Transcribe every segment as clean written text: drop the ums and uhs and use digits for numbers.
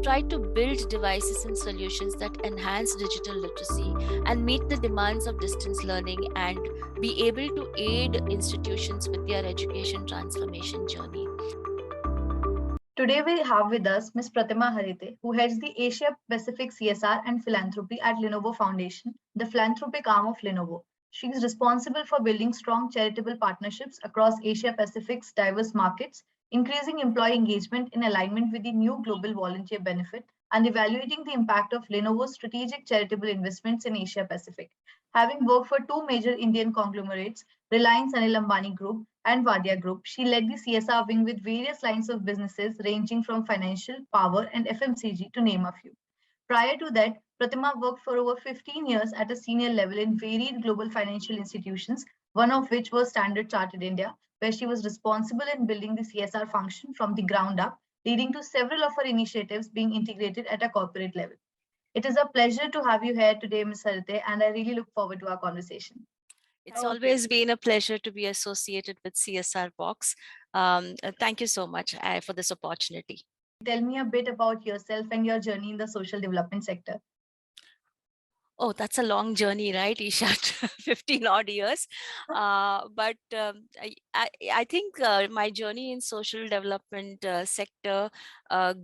try to build devices and solutions that enhance digital literacy and meet the demands of distance learning and be able to aid institutions with their education transformation journey. Today we have with us Ms. Pratima Harite, who heads the Asia Pacific CSR and Philanthropy at Lenovo Foundation, the philanthropic arm of Lenovo. She is responsible for building strong charitable partnerships across Asia Pacific's diverse markets, increasing employee engagement in alignment with the new global volunteer benefit, and evaluating the impact of Lenovo's strategic charitable investments in Asia Pacific. Having worked for two major Indian conglomerates, Reliance Anil Ambani Group and Wadia Group, she led the CSR wing with various lines of businesses ranging from financial, power, and FMCG to name a few. Prior to that, Pratima worked for over 15 years at a senior level in varied global financial institutions, one of which was Standard Chartered India, where she was responsible in building the CSR function from the ground up, leading to several of her initiatives being integrated at a corporate level. It is a pleasure to have you here today, Ms. Harite, and I really look forward to our conversation. It's always been a pleasure to be associated with CSR Box. Thank you so much for this opportunity. Tell me a bit about yourself and your journey in the social development sector. Oh, that's a long journey, right, Isha? 15 odd years. But I think my journey in social development sector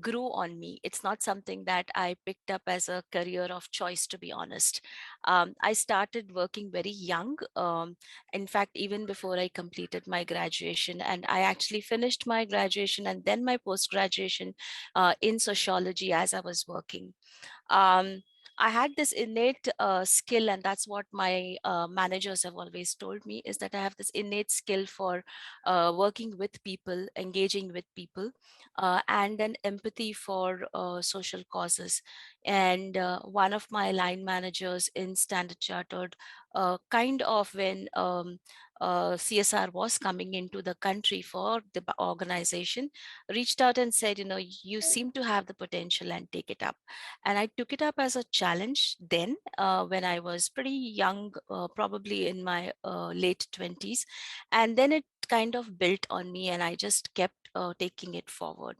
grew on me. It's not something that I picked up as a career of choice, to be honest. I started working very young. In fact, even before I completed my graduation, and I actually finished my graduation and then my post-graduation in sociology as I was working. I had this innate skill, and that's what my managers have always told me, is that I have this innate skill for working with people, engaging with people, and an empathy for social causes. And one of my line managers in Standard Chartered, kind of when CSR was coming into the country for the organization, reached out and said, you seem to have the potential and take it up. And I took it up as a challenge then when I was pretty young, probably in my late 20s. And then it kind of built on me and I just kept taking it forward.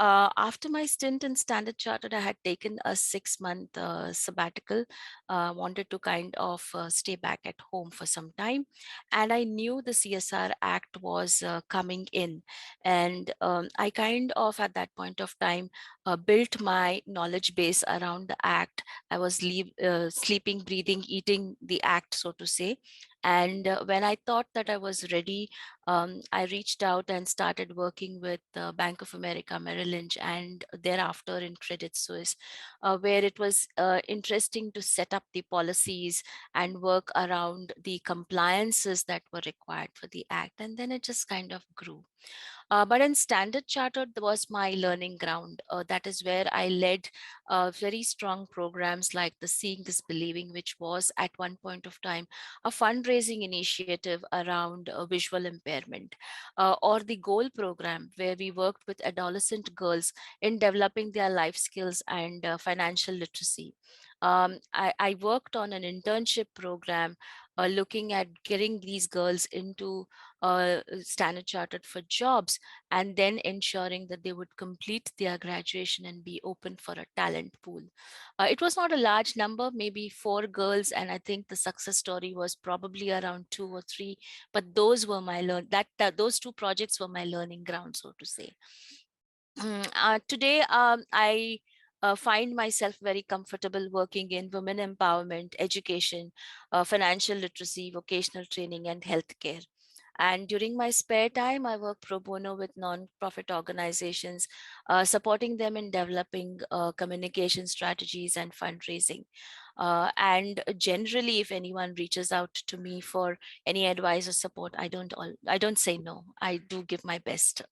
After my stint in Standard Chartered, I had taken a 6-month sabbatical, wanted to kind of stay back at home for some time. And I knew the CSR Act was coming in. And I kind of, at that point of time, built my knowledge base around the Act. I was sleeping, breathing, eating the Act, so to say. And when I thought that I was ready, I reached out and started working with Bank of America, Merrill Lynch, and thereafter in Credit Suisse, where it was interesting to set up the policies and work around the compliances that were required for the Act. And then it just kind of grew. But in Standard Chartered was my learning ground. That is where I led very strong programs like the Seeing is Believing, which was at one point of time a fundraising initiative around visual impairment, or the Goal program, where we worked with adolescent girls in developing their life skills and financial literacy. I worked on an internship program looking at getting these girls into Standard Chartered for jobs, and then ensuring that they would complete their graduation and be open for a talent pool. It was not a large number, maybe 4 girls, and I think the success story was probably around 2 or 3. But those were my those 2 projects were my learning ground, so to say. Today, I find myself very comfortable working in women empowerment, education, financial literacy, vocational training, and healthcare. And during my spare time, I work pro bono with non-profit organizations, supporting them in developing communication strategies and fundraising. And generally, if anyone reaches out to me for any advice or support, I don't say no. I do give my best.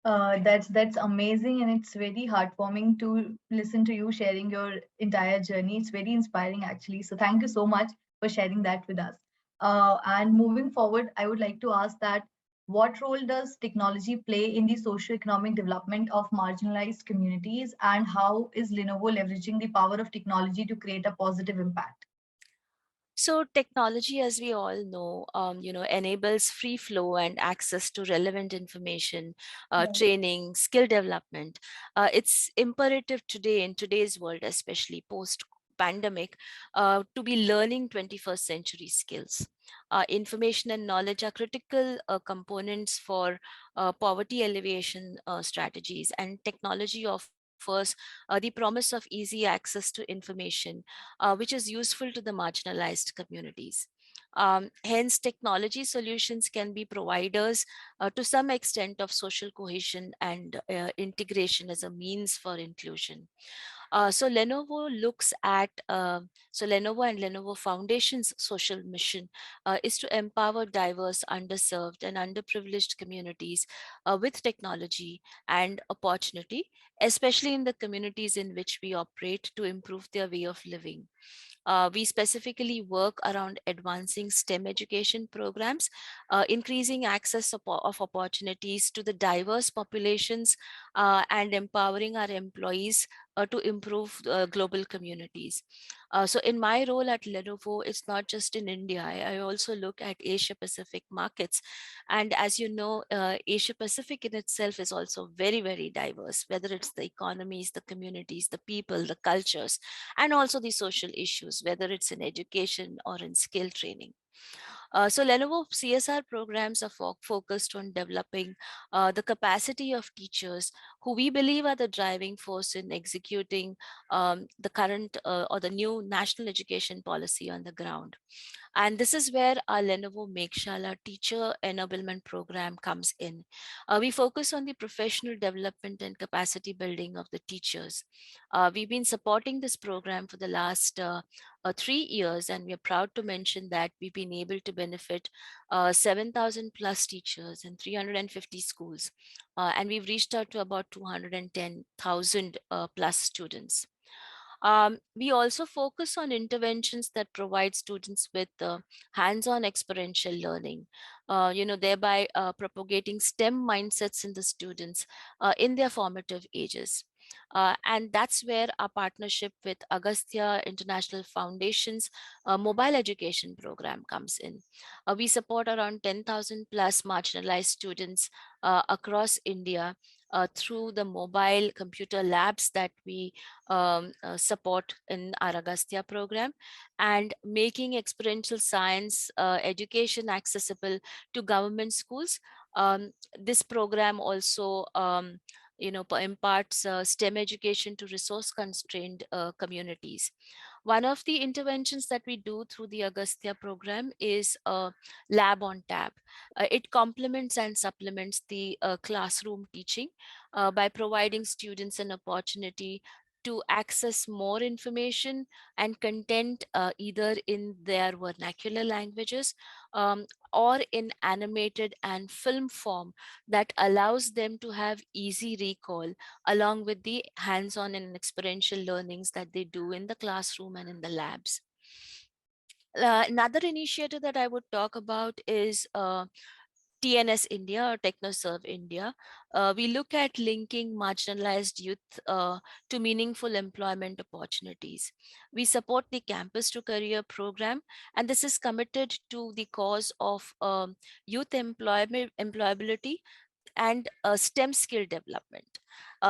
That's amazing, and it's very heartwarming to listen to you sharing your entire journey. It's very inspiring, actually. So thank you so much for sharing that with us. And moving forward, I would like to ask that what role does technology play in the socio-economic development of marginalized communities, and how is Lenovo leveraging the power of technology to create a positive impact? So technology, as we all know, enables free flow and access to relevant information, Right. training, skill development. It's imperative today in today's world, especially post pandemic, to be learning 21st century skills. Information and knowledge are critical components for poverty alleviation strategies, and technology offers the promise of easy access to information, which is useful to the marginalized communities. Hence, technology solutions can be providers to some extent of social cohesion and integration as a means for inclusion. So Lenovo looks at so Lenovo and Lenovo Foundation's social mission is to empower diverse, underserved, and underprivileged communities with technology and opportunity, especially in the communities in which we operate, to improve their way of living. We specifically work around advancing STEM education programs, increasing access of opportunities to the diverse populations, and empowering our employees to improve global communities. So, in my role at Lenovo, it's not just in India. I also look at Asia Pacific markets, and as you know, Asia Pacific in itself is also very, very diverse. Whether it's the economies, the communities, the people, the cultures, and also the social issues, whether it's in education or in skill training. So Lenovo CSR programs are focused on developing the capacity of teachers, who we believe are the driving force in executing the current or the new national education policy on the ground. And this is where our Lenovo Mekshala teacher enablement program comes in. We focus on the professional development and capacity building of the teachers. We've been supporting this program for the last 3 years, and we are proud to mention that we've been able to benefit 7,000 plus teachers in 350 schools. And we've reached out to about 210,000 plus students. We also focus on interventions that provide students with hands-on experiential learning, thereby propagating STEM mindsets in the students in their formative ages. And that's where our partnership with Agastya International Foundation's mobile education program comes in. We support around 10,000 plus marginalized students across India through the mobile computer labs that we support in our Agastya program, and making experiential science education accessible to government schools. This program also imparts STEM education to resource constrained communities. One of the interventions that we do through the Agastya program is Lab on Tap. It complements and supplements the classroom teaching by providing students an opportunity to access more information and content either in their vernacular languages, um, or in animated and film form that allows them to have easy recall along with the hands-on and experiential learnings that they do in the classroom and in the labs. Another initiative that I would talk about is TNS India or TechnoServe India. We look at linking marginalized youth to meaningful employment opportunities. We support the Campus to Career program, and this is committed to the cause of youth employability and STEM skill development.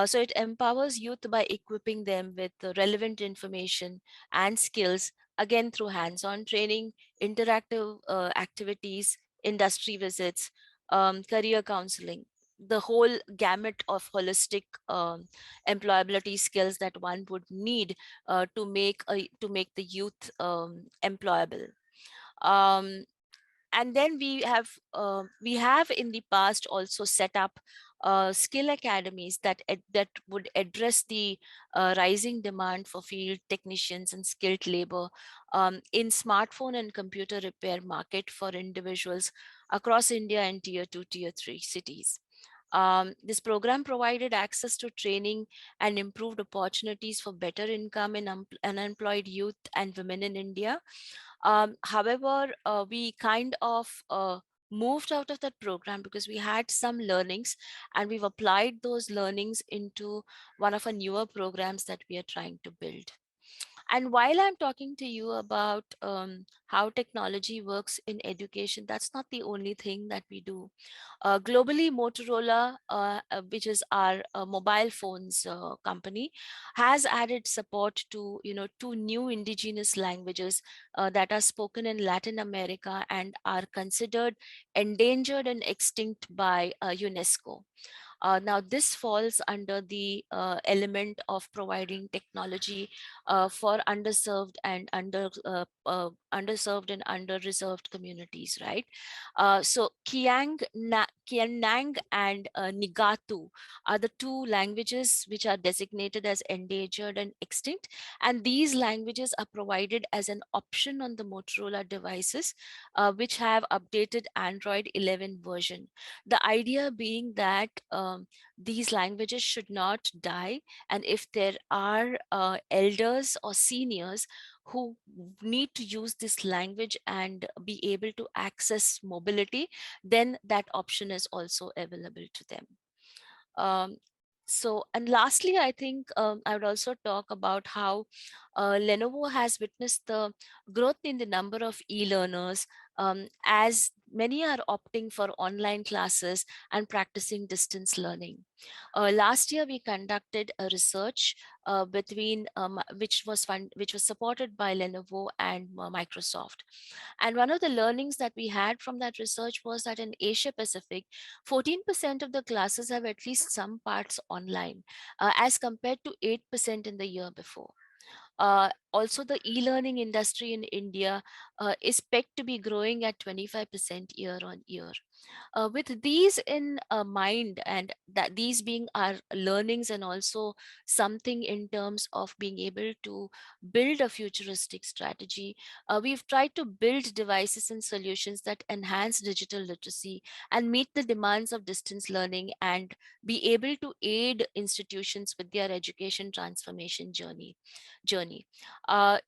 So it empowers youth by equipping them with the relevant information and skills, again through hands-on training, interactive activities, industry visits, career counseling, the whole gamut of holistic employability skills that one would need to make the youth employable. Um, and then we have in the past also set up skill academies that would address the rising demand for field technicians and skilled labor in smartphone and computer repair market for individuals across India and tier 2 tier 3 cities. This program provided access to training and improved opportunities for better income in unemployed youth and women in India. However, we kind of moved out of that program because we had some learnings, and we've applied those learnings into one of our newer programs that we are trying to build. And while I'm talking to you about how technology works in education, that's not the only thing that we do. Globally, Motorola, which is our mobile phones company, has added support to two new indigenous languages that are spoken in Latin America and are considered endangered and extinct by UNESCO. Now, this falls under the element of providing technology for underserved and under-reserved communities, right? So, Kianang and Nigatu are the two languages which are designated as endangered and extinct, and these languages are provided as an option on the Motorola devices, which have updated Android 11 version. The idea being that these languages should not die, and if there are elders or seniors who need to use this language and be able to access mobility, then that option is also available to them. um, and lastly, I think I would also talk about how Lenovo has witnessed the growth in the number of e-learners, as many are opting for online classes and practicing distance learning. Last year, we conducted a research which was supported by Lenovo and Microsoft. And one of the learnings that we had from that research was that in Asia Pacific, 14% of the classes have at least some parts online, as compared to 8% in the year before. Also, the e-learning industry in India is pegged to be growing at 25% year on year. With these in mind, and that these being our learnings, and also something in terms of being able to build a futuristic strategy, we've tried to build devices and solutions that enhance digital literacy and meet the demands of distance learning, and be able to aid institutions with their education transformation journey.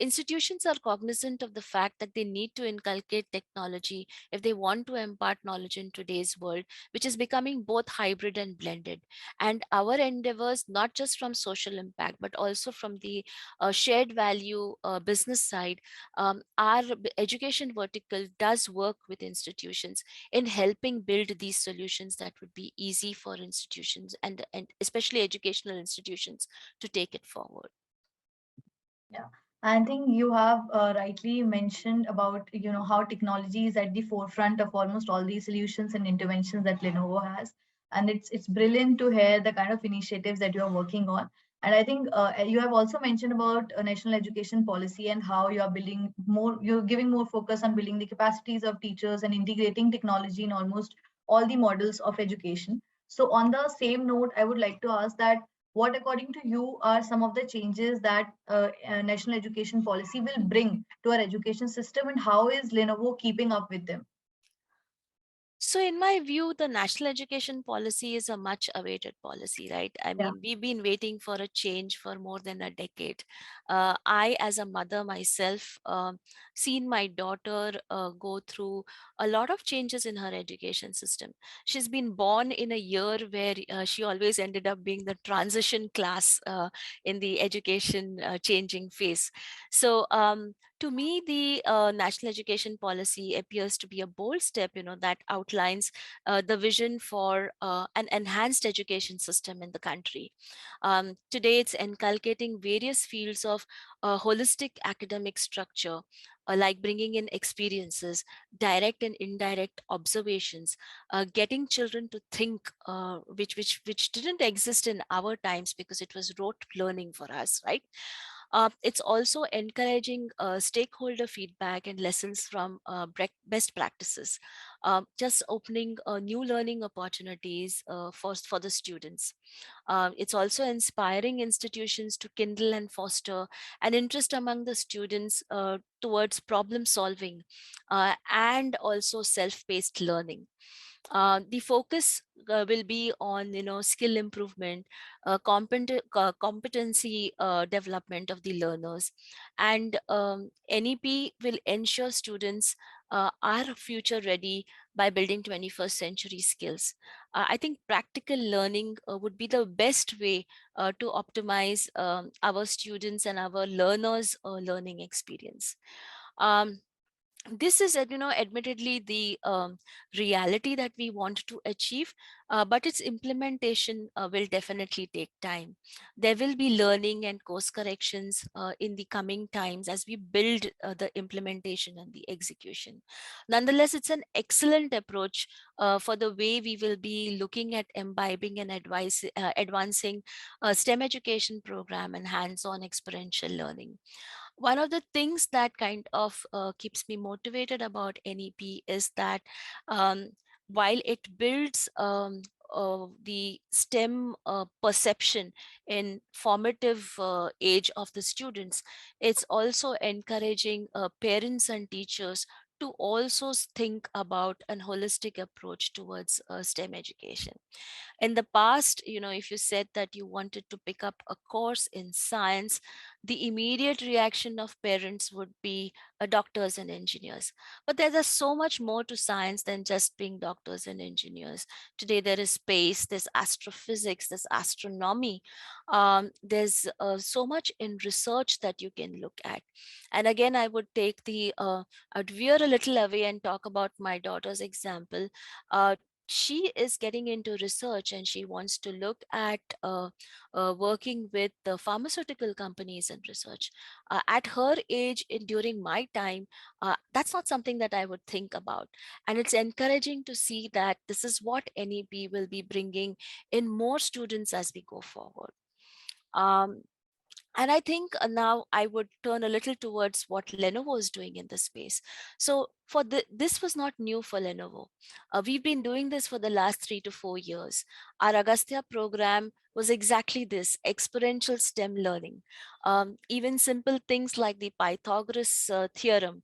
Institutions are cognizant of the fact that they need to inculcate technology if they want to impart knowledge in today's world, which is becoming both hybrid and blended. And our endeavors, not just from social impact, but also from the shared value business side, our education vertical does work with institutions in helping build these solutions that would be easy for institutions, and especially educational institutions, to take it forward. Yeah, I think you have rightly mentioned about how technology is at the forefront of almost all these solutions and interventions that Lenovo has, and it's brilliant to hear the kind of initiatives that you are working on. And I think you have also mentioned about national education policy and how you are building more, you're giving more focus on building the capacities of teachers and integrating technology in almost all the models of education. So on the same note, I would like to ask that what, according to you, are some of the changes that national education policy will bring to our education system, and how is Lenovo keeping up with them? So, in my view, the national education policy is a much awaited policy, right? I Yeah. mean, we've been waiting for a change for more than a decade. I, as a mother myself, seen my daughter go through a lot of changes in her education system. She's been born in a year where she always ended up being the transition class in the education changing phase. So, to me, the national education policy appears to be a bold step, that outlines the vision for an enhanced education system in the country. Today, it's inculcating various fields of holistic academic structure, like bringing in experiences, direct and indirect observations, getting children to think, which didn't exist in our times because it was rote learning for us, right? It's also encouraging stakeholder feedback and lessons from best practices, just opening new learning opportunities for the students. It's also inspiring institutions to kindle and foster an interest among the students towards problem solving and also self-paced learning. The focus will be on skill improvement, competency development of the learners, and NEP will ensure students are future ready by building 21st century skills. I think practical learning would be the best way to optimize our students and our learners' learning experience. Um, this is admittedly the reality that we want to achieve, but its implementation will definitely take time. There will be learning and course corrections in the coming times as we build the implementation and the execution. Nonetheless, it's an excellent approach for the way we will be looking at imbibing and advancing STEM education program and hands-on experiential learning. One of the things that kind of keeps me motivated about NEP is that um, while it builds the STEM perception in formative age of the students, it's also encouraging parents and teachers to also think about an holistic approach towards STEM education. In the past, if you said that you wanted to pick up a course in science, the immediate reaction of parents would be doctors and engineers. But there's so much more to science than just being doctors and engineers. Today there is space, there's astrophysics, there's astronomy, there's so much in research that you can look at. And again, I would take I'd veer a little away and talk about my daughter's example. She is getting into research and she wants to look at working with the pharmaceutical companies and research. At her age, during my time, that's not something that I would think about. And it's encouraging to see that this is what NEP will be bringing in more students as we go forward. Um, and I think now I would turn a little towards what Lenovo is doing in this space. So this was not new for Lenovo. We've been doing this for the last 3 to 4 years. Our Agastya program was exactly this, experiential STEM learning. Even simple things like the Pythagoras theorem,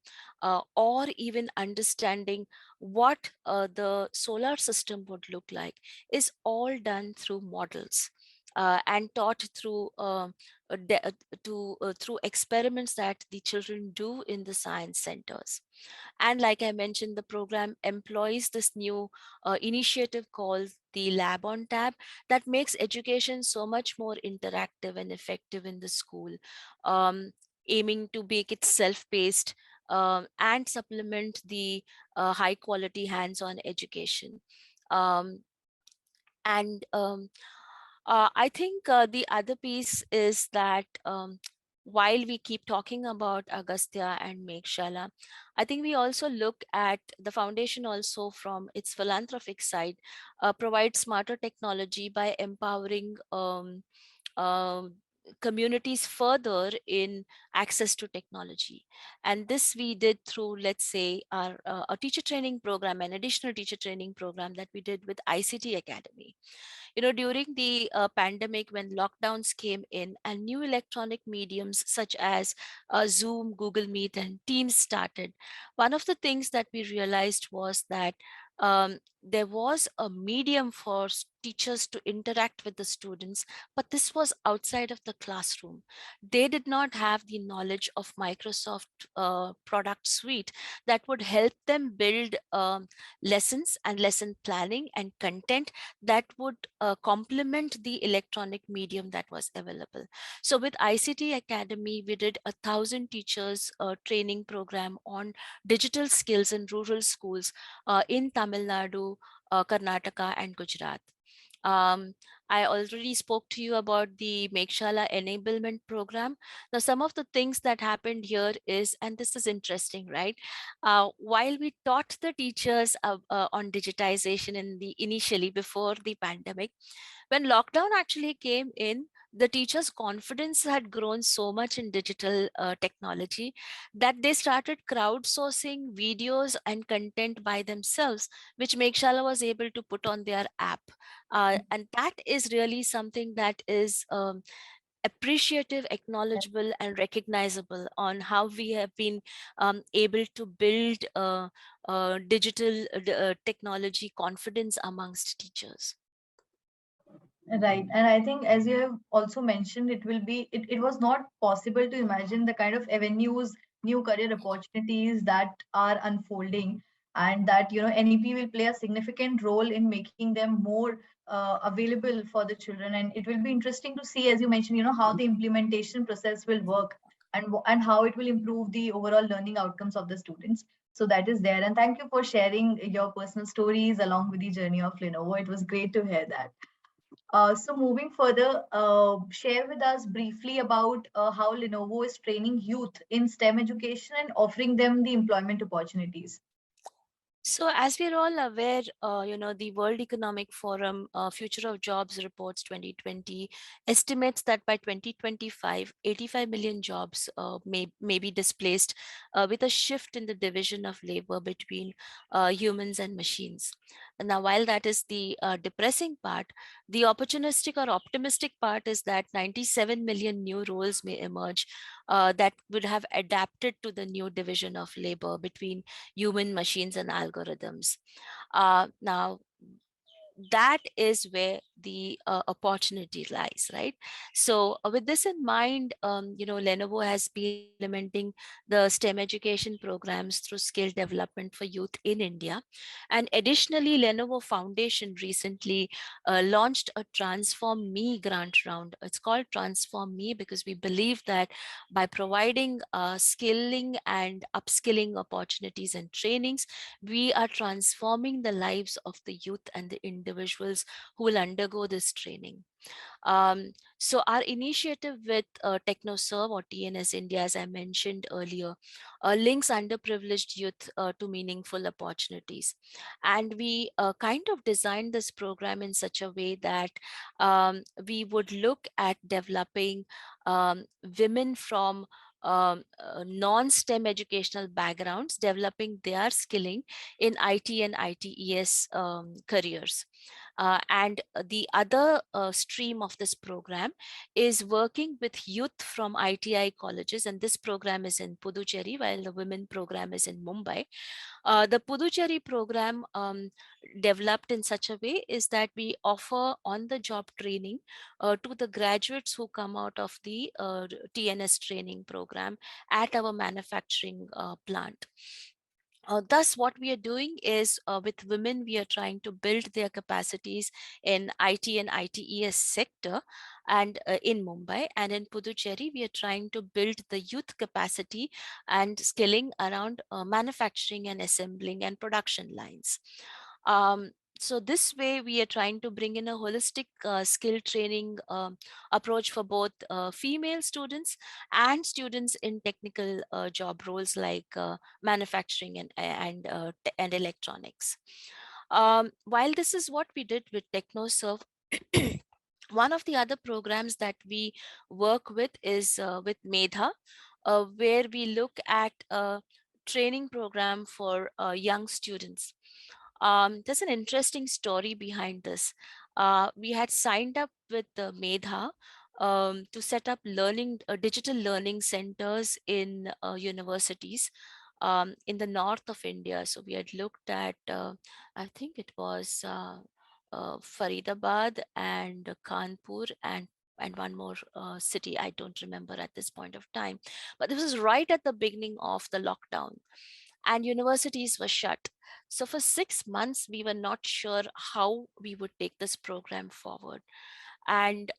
or even understanding what the solar system would look like, is all done through models. And taught uh, de- uh, through experiments that the children do in the science centers. And like I mentioned, the program employs this new initiative called the Lab on Tab that makes education so much more interactive and effective in the school, um, aiming to make it self-paced and supplement the high quality hands-on education. Um, and I think the other piece is that while we keep talking about Agastya and Meghshala, I think we also look at the foundation also from its philanthropic side, provide smarter technology by empowering communities further in access to technology. And this we did through, let's say, our a teacher training program, an additional teacher training program that we did with ICT Academy. During the pandemic, when lockdowns came in and new electronic mediums such as Zoom, Google Meet, and Teams started, one of the things that we realized was that there was a medium for teachers to interact with the students, but this was outside of the classroom. They did not have the knowledge of Microsoft product suite that would help them build lessons and lesson planning and content that would complement the electronic medium that was available. So with ICT Academy, we did 1,000 teachers training program on digital skills in rural schools in Tamil Nadu, Karnataka, and Gujarat. Um, I already spoke to you about the Mekshala enablement program. Now, some of the things that happened here is, and this is interesting, right? While we taught the teachers on digitization initially before the pandemic, when lockdown actually came in, the teachers' confidence had grown so much in digital technology that they started crowdsourcing videos and content by themselves, which Mekshala was able to put on their app. And that is really something that is appreciative, acknowledgeable, and recognizable on how we have been able to build digital technology confidence amongst teachers. Right. And I think, as you have also mentioned, it was not possible to imagine the kind of avenues, new career opportunities that are unfolding. and that NEP will play a significant role in making them more available for the children. And it will be interesting to see, as you mentioned, how the implementation process will work, and how it will improve the overall learning outcomes of the students. So that is there. And thank you for sharing your personal stories along with the journey of Lenovo. It was great to hear that. So moving further, share with us briefly about how Lenovo is training youth in STEM education and offering them the employment opportunities. So, as we're all aware, the World Economic Forum Future of Jobs Reports 2020 estimates that by 2025, 85 million jobs may be displaced with a shift in the division of labor between humans and machines. Now, while that is the depressing part, the opportunistic or optimistic part is that 97 million new roles may emerge that would have adapted to the new division of labor between human machines and algorithms. Now, that is where the opportunity lies, right? So with this in mind, Lenovo has been implementing the STEM education programs through skill development for youth in India. And additionally, Lenovo Foundation recently launched a Transform Me grant round. It's called Transform Me because we believe that by providing skilling and upskilling opportunities and trainings, we are transforming the lives of the youth and the individuals who will undergo this training. So our initiative with TechnoServe or TNS India, as I mentioned earlier, links underprivileged youth to meaningful opportunities. And we kind of designed this program in such a way that we would look at developing women from non-STEM educational backgrounds, developing their skilling in IT and ITES careers. And the other stream of this program is working with youth from ITI colleges, and this program is in Puducherry, while the women program is in Mumbai. The Puducherry program developed in such a way is that we offer on-the-job training to the graduates who come out of the TNS training program at our manufacturing plant. Thus, what we are doing is with women, we are trying to build their capacities in IT and ITES sector and in Mumbai. And in Puducherry, we are trying to build the youth capacity and skilling around manufacturing and assembling and production lines. So this way, we are trying to bring in a holistic skill training approach for both female students and students in technical job roles like manufacturing and electronics. While this is what we did with TechnoServe, one of the other programs that we work with is with Medha, where we look at a training program for young students. There's an interesting story behind this. We had signed up with the Medha to set up digital learning centers in universities in the north of India. So we had looked at, I think it was Faridabad and Kanpur and one more city I don't remember at this point of time. But this was right at the beginning of the lockdown, and universities were shut. So for 6 months, we were not sure how we would take this program forward. And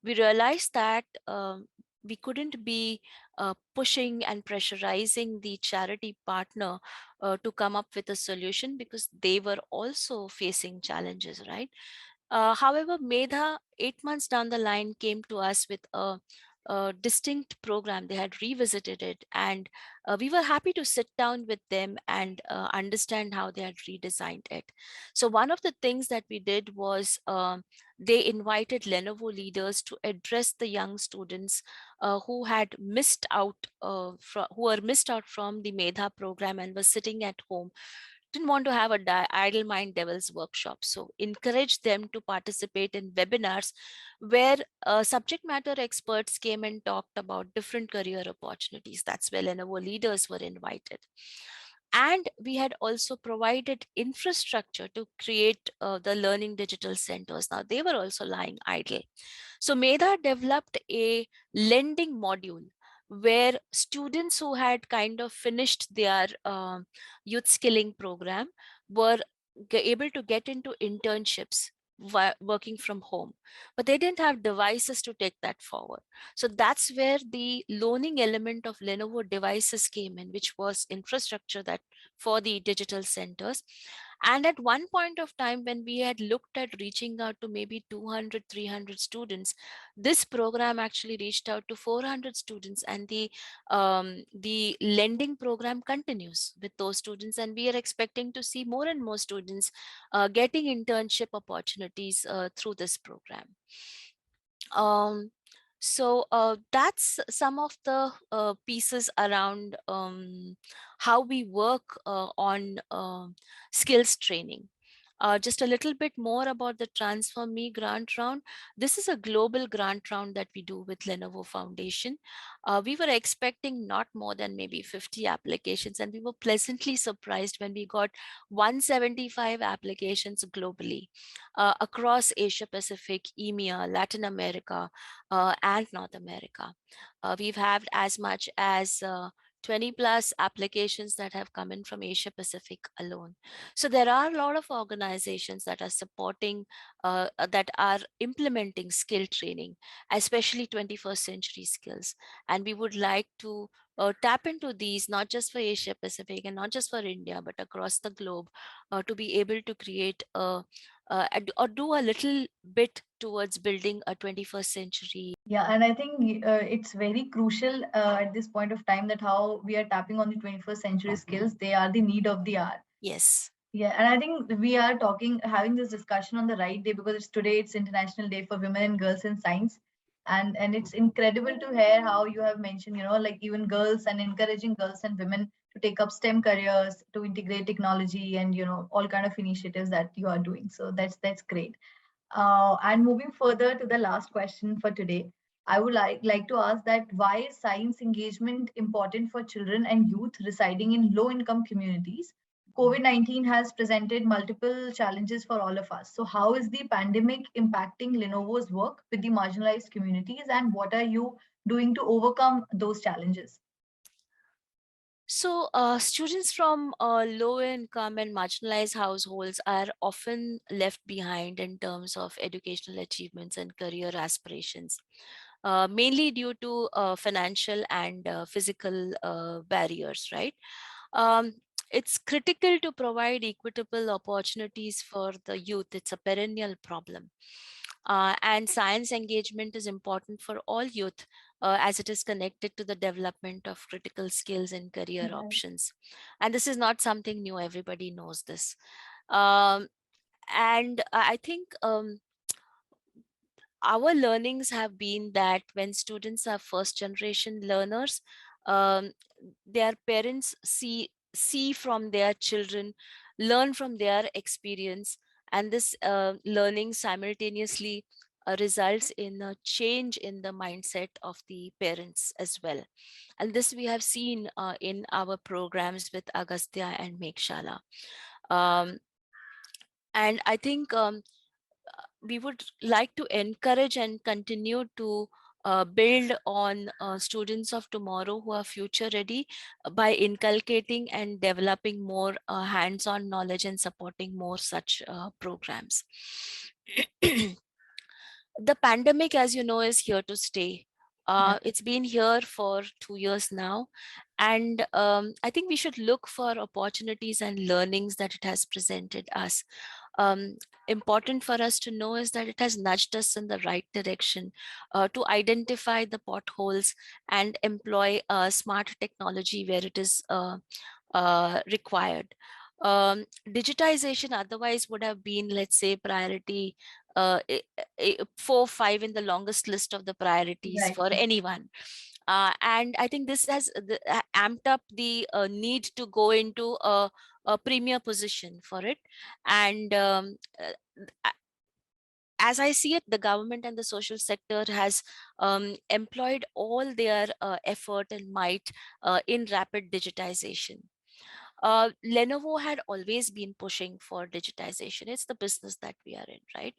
we realized that we couldn't be pushing and pressurizing the charity partner to come up with a solution because they were also facing challenges, right? However, Medha, 8 months down the line, came to us with a distinct program. They had revisited it, and we were happy to sit down with them and understand how they had redesigned it. So, one of the things that we did was they invited Lenovo leaders to address the young students who had missed out, who were missed out from the Medha program and were sitting at home, didn't want to have a idle mind devils workshop. So encourage them to participate in webinars where subject matter experts came and talked about different career opportunities. That's where Lenovo leaders were invited. And we had also provided infrastructure to create the learning digital centers. Now they were also lying idle. So Medha developed a lending module where students who had kind of finished their youth skilling program were able to get into internships working from home, but they didn't have devices to take that forward. So that's where the loaning element of Lenovo devices came in, which was infrastructure that for the digital centers. And at one point of time, when we had looked at reaching out to maybe 200, 300 students, this program actually reached out to 400 students, and the lending program continues with those students, and we are expecting to see more and more students getting internship opportunities through this program. Um, so that's some of the pieces around how we work on skills training. Just a little bit more about the Transfer Me grant round. This is a global grant round that we do with Lenovo Foundation. We were expecting not more than maybe 50 applications, and we were pleasantly surprised when we got 175 applications globally across Asia Pacific, EMEA, Latin America, and North America. We've had as much as 20 plus applications that have come in from Asia Pacific alone. So there are a lot of organizations that are supporting, that are implementing skill training, especially 21st century skills. And we would like to tap into these, not just for Asia Pacific and not just for India, but across the globe, to be able to create or do a little bit towards building a 21st century. Yeah, and I think it's very crucial at this point of time that how we are tapping on the 21st century skills. They are the need of the hour. Yes. Yeah, and I think we are having this discussion on the right day because it's International Day for Women and Girls in Science, and it's incredible to hear how you have mentioned, like even girls and encouraging girls and women to take up STEM careers, to integrate technology, and all kind of initiatives that you are doing. So that's great. And moving further to the last question for today, I would like to ask that why is science engagement important for children and youth residing in low income communities? COVID-19 has presented multiple challenges for all of us. So, how is the pandemic impacting Lenovo's work with the marginalized communities, and what are you doing to overcome those challenges? So, students from low income and marginalized households are often left behind in terms of educational achievements and career aspirations, mainly due to financial and physical barriers, right? Um, it's critical to provide equitable opportunities for the youth. It's a perennial problem. And science engagement is important for all youth, as it is connected to the development of critical skills and career Right. options. And this is not something new, everybody knows this. Um, and I think our learnings have been that when students are first generation learners, um, their parents see from their children, learn from their experience, and this learning simultaneously results in a change in the mindset of the parents as well. And this we have seen in our programs with Agastya and Mekshala. um, and I think we would like to encourage and continue to build on students of tomorrow who are future ready by inculcating and developing more hands-on knowledge and supporting more such programs. The pandemic, as you know, is here to stay. Yeah. It's been here for 2 years now. And I think we should look for opportunities and learnings that it has presented us. um, Important for us to know is that it has nudged us in the right direction to identify the potholes and employ smart technology where it is required. Digitization otherwise would have been, let's say, priority 4 5 in the longest list of the priorities Right. for anyone. And I think this has amped up the need to go into a premier position for it. And as I see it, the government and the social sector has employed all their effort and might in rapid digitization. Lenovo had always been pushing for digitization. It's the business that we are in, right?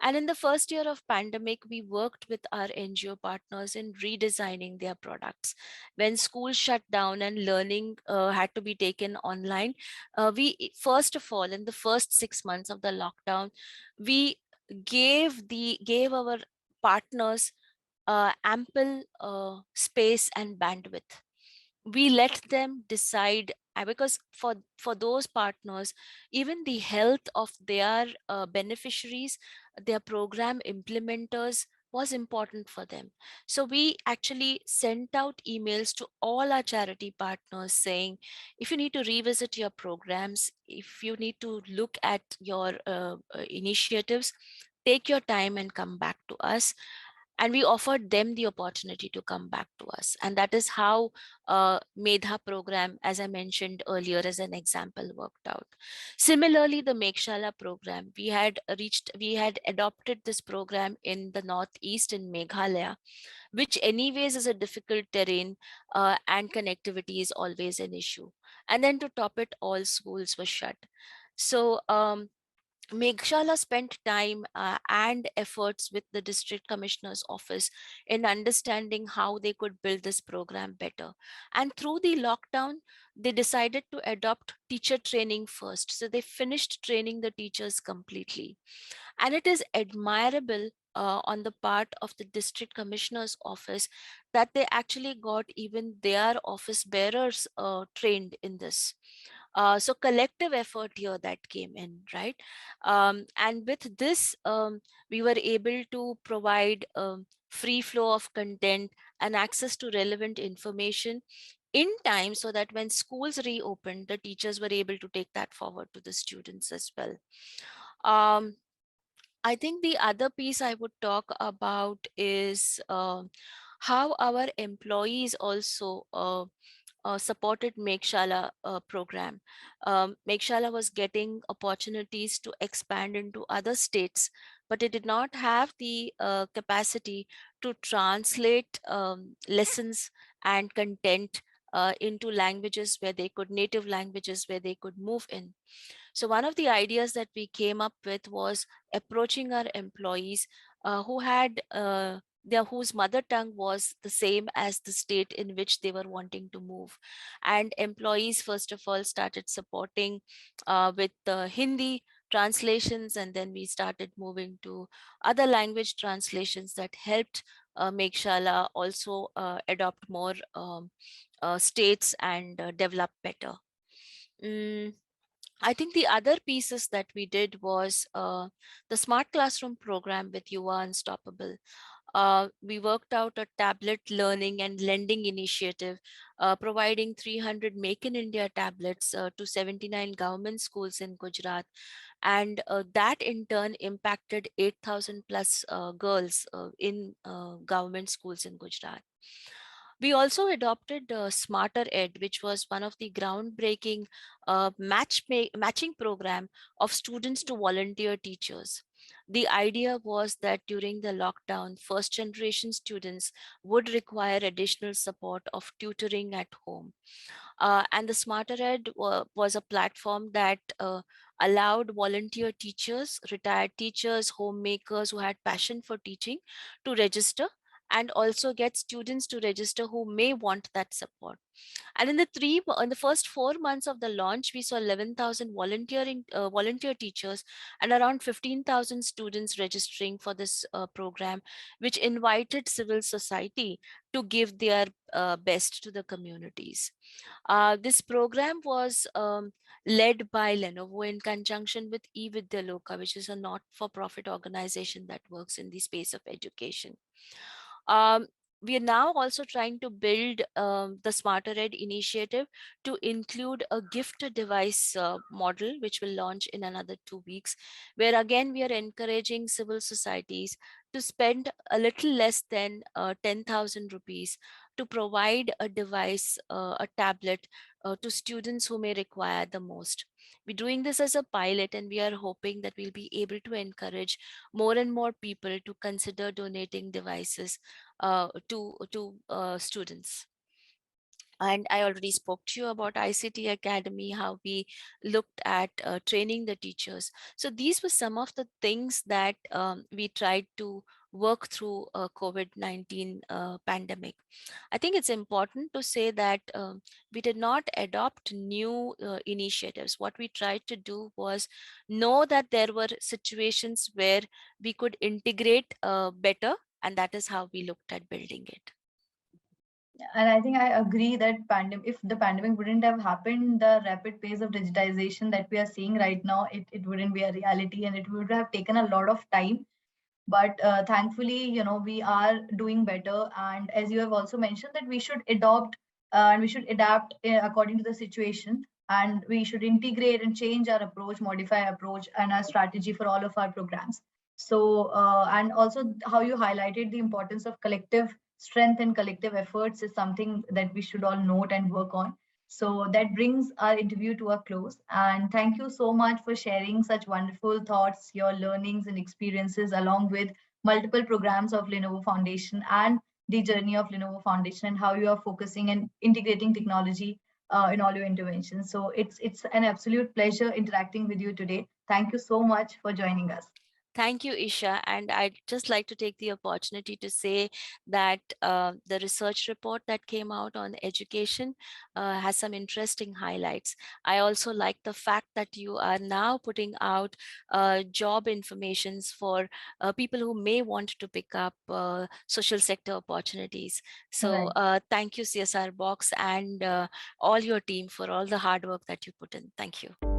And in the first year of pandemic, we worked with our NGO partners in redesigning their products. When schools shut down and learning had to be taken online, we first of all, in the first 6 months of the lockdown, we gave our partners ample space and bandwidth. We let them decide, because for those partners, even the health of their beneficiaries, their program implementers, was important for them. So we actually sent out emails to all our charity partners saying, if you need to revisit your programs, if you need to look at your initiatives, take your time and come back to us. And we offered them the opportunity to come back to us, and that is how Medha program, as I mentioned earlier as an example, worked out. Similarly, the Mekshala program, we had adopted this program in the northeast in Meghalaya, which anyways is a difficult terrain, and connectivity is always an issue. And then to top it, all schools were shut. So Meghshala spent time and efforts with the district commissioner's office in understanding how they could build this program better. And through the lockdown, they decided to adopt teacher training first. So they finished training the teachers completely. And it is admirable on the part of the district commissioner's office that they actually got even their office bearers trained in this. So collective effort here that came in, right? And with this, we were able to provide free flow of content and access to relevant information in time, so that when schools reopened, the teachers were able to take that forward to the students as well. Um, I think the other piece I would talk about is how our employees also supported Mekshala program. Mekshala was getting opportunities to expand into other states, but it did not have the capacity to translate lessons and content into languages where they could, native languages where they could move in. So one of the ideas that we came up with was approaching our employees who had whose mother tongue was the same as the state in which they were wanting to move. And employees first of all started supporting with Hindi translations, and then we started moving to other language translations that helped make Shala also adopt more states and develop better. Mm, I think the other pieces that we did was the Smart Classroom program with Yuva Unstoppable. We worked out a tablet learning and lending initiative, providing 300 Make in India tablets to 79 government schools in Gujarat. And that in turn impacted 8,000 plus girls in government schools in Gujarat. We also adopted Smarter Ed, which was one of the groundbreaking matching program of students to volunteer teachers. The idea was that during the lockdown, first generation students would require additional support of tutoring at home. And the Smarter Ed was a platform that allowed volunteer teachers, retired teachers, homemakers who had passion for teaching to register, and also get students to register who may want that support. And in the first 4 months of the launch, we saw 11,000 volunteer teachers and around 15,000 students registering for this program, which invited civil society to give their best to the communities. This program was led by Lenovo in conjunction with eVidyaloka, which is a not-for-profit organization that works in the space of education. Um, we are now also trying to build the Smarter Ed initiative to include a gift device model, which will launch in another 2 weeks, where again we are encouraging civil societies to spend a little less than 10,000 rupees to provide a device, a tablet, to students who may require the most. We're doing this as a pilot, and we are hoping that we'll be able to encourage more and more people to consider donating devices to students. And I already spoke to you about ICT Academy, how we looked at training the teachers. So these were some of the things that we tried to work through COVID-19 pandemic. I think it's important to say that we did not adopt new initiatives. What we tried to do was know that there were situations where we could integrate better, and that is how we looked at building it. And I think I agree that if the pandemic wouldn't have happened, the rapid pace of digitization that we are seeing right now, it wouldn't be a reality, and it would have taken a lot of time. But thankfully, we are doing better. And as you have also mentioned, that we should adopt and we should adapt according to the situation, and we should integrate and change our approach, modify our approach and our strategy for all of our programs. So and also how you highlighted the importance of collective strength and collective efforts is something that we should all note and work on. So that brings our interview to a close. And thank you so much for sharing such wonderful thoughts, your learnings and experiences, along with multiple programs of Lenovo Foundation and the journey of Lenovo Foundation, and how you are focusing and integrating technology in all your interventions. So it's an absolute pleasure interacting with you today. Thank you so much for joining us. Thank you, Isha. And I'd just like to take the opportunity to say that the research report that came out on education has some interesting highlights. I also like the fact that you are now putting out job informations for people who may want to pick up social sector opportunities. So Right. thank you, CSR Box, and all your team for all the hard work that you put in. Thank you.